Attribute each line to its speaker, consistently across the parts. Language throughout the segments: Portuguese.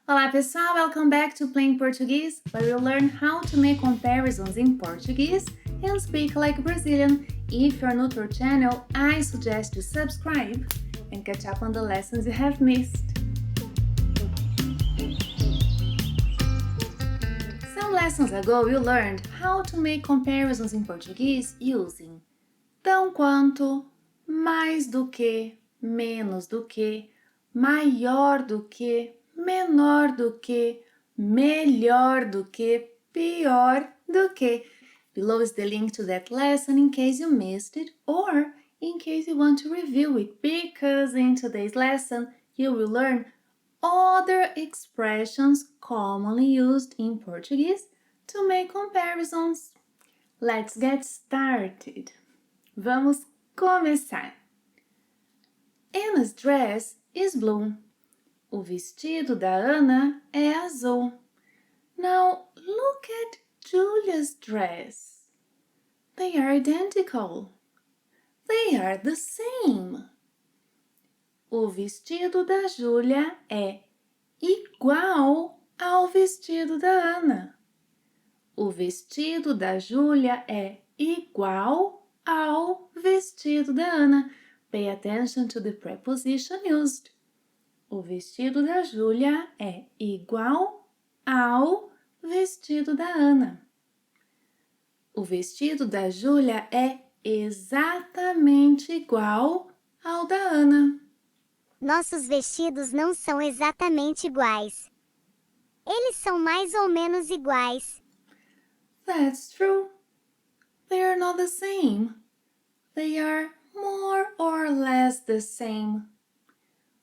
Speaker 1: Olá pessoal, welcome back to Playing Portuguese, where you'll learn how to make comparisons in Portuguese and speak like Brazilian. If you're new to our channel, I suggest you subscribe and catch up on the lessons you have missed. Some lessons ago you learned how to make comparisons in Portuguese using tão quanto, mais do que, menos do que, maior do que, menor do que, melhor do que, pior do que. Below is the link to that lesson in case you missed it or in case you want to review it, because in today's lesson you will learn other expressions commonly used in Portuguese to make comparisons. Let's get started. Vamos começar. Anna's dress is blue. O vestido da Ana é azul. Now look at Julia's dress. They are identical. They are the same. O vestido da Júlia é igual ao vestido da Ana. O vestido da Júlia é igual ao vestido da Ana. Pay attention to the preposition used. O vestido da Júlia é igual ao vestido da Ana. O vestido da Júlia é exatamente igual ao da Ana.
Speaker 2: Nossos vestidos não são exatamente iguais. Eles são mais ou menos iguais.
Speaker 1: That's true. They are not the same. They are more or less the same.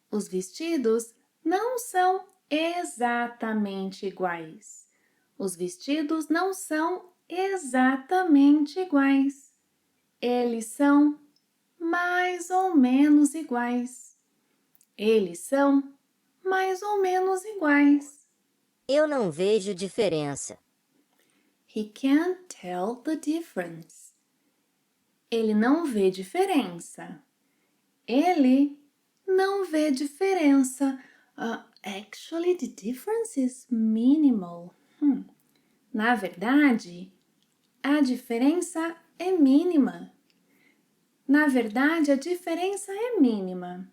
Speaker 1: Os vestidos não são exatamente iguais. Os vestidos não são exatamente iguais. Eles são mais ou menos iguais. Eles são mais ou menos iguais.
Speaker 3: Eu não vejo diferença.
Speaker 1: He can't tell the difference. Ele não vê diferença. Ele não vê diferença. Actually, the difference is minimal. Na verdade, a diferença é mínima. Na verdade, a diferença é mínima.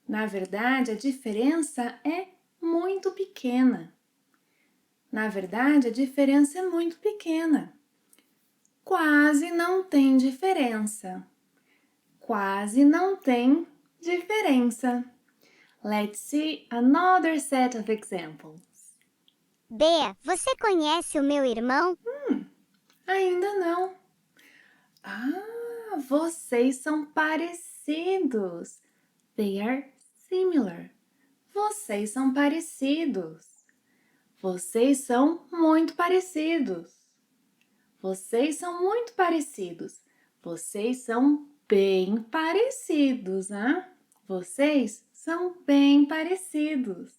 Speaker 1: Na verdade, a diferença é muito pequena. Na verdade, a diferença é muito pequena. Quase não tem diferença. Quase não tem diferença. Let's see another set of examples.
Speaker 2: Bea, você conhece o meu irmão?
Speaker 1: Ainda não. Vocês são parecidos. They are similar. Vocês são parecidos. Vocês são muito parecidos. Vocês são muito parecidos. Vocês são bem parecidos, hein? Vocês são bem parecidos.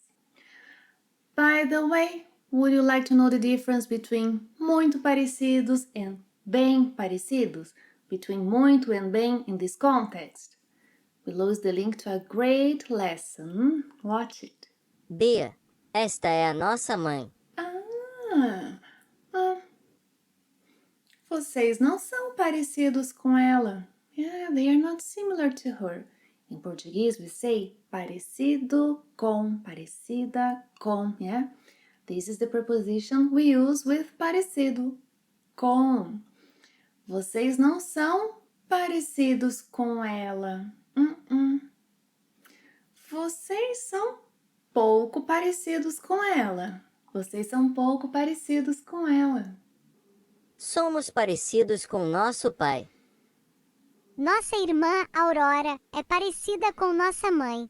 Speaker 1: By the way, would you like to know the difference between muito parecidos and bem parecidos? Between muito and bem in this context? Below is the link to a great lesson. Watch it.
Speaker 3: Bea, esta é a nossa mãe.
Speaker 1: Vocês não são parecidos com ela. Yeah, they are not similar to her. Em português, we say parecido com, parecida com, yeah? This is the preposition we use with parecido, com. Vocês não são parecidos com ela. Vocês são pouco parecidos com ela. Vocês são pouco parecidos com ela.
Speaker 3: Somos parecidos com nosso pai.
Speaker 2: Nossa irmã Aurora é parecida com nossa mãe.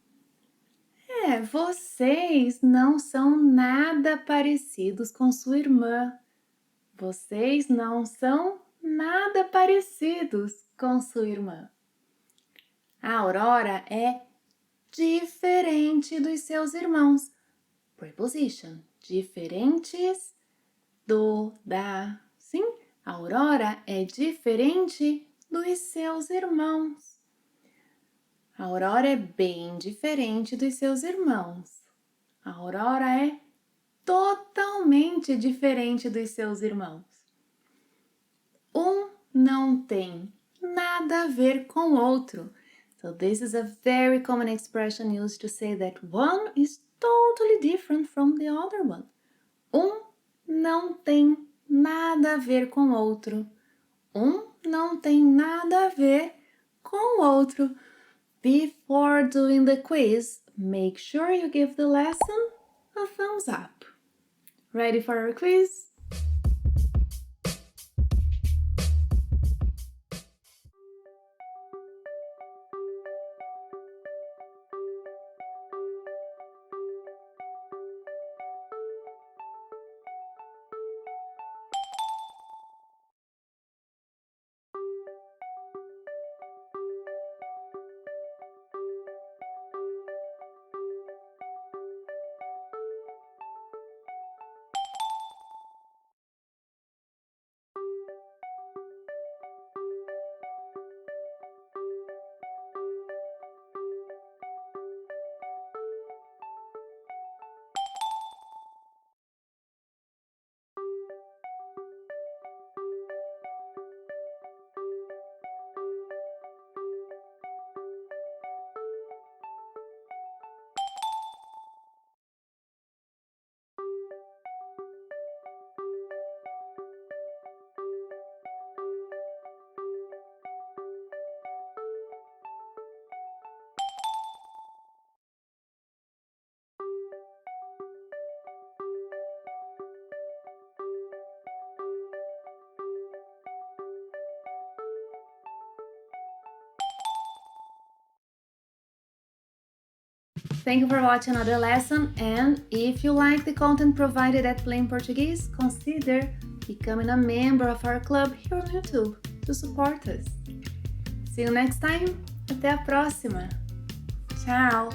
Speaker 1: Vocês não são nada parecidos com sua irmã. Vocês não são nada parecidos com sua irmã. A Aurora é diferente dos seus irmãos. Preposition. Diferentes da. Sim, a Aurora é diferente dos seus irmãos. A Aurora é bem diferente dos seus irmãos. A Aurora é totalmente diferente dos seus irmãos. Um não tem nada a ver com o outro. So this is a very common expression used to say that one is totally different from the other one. Um não tem nada a ver com o outro. Um não tem nada a ver com o outro. Before doing the quiz, make sure you give the lesson a thumbs up. Ready for our quiz? Thank you for watching another lesson, and if you like the content provided at Plain Portuguese, consider becoming a member of our club here on YouTube to support us. See you next time. Até a próxima. Tchau!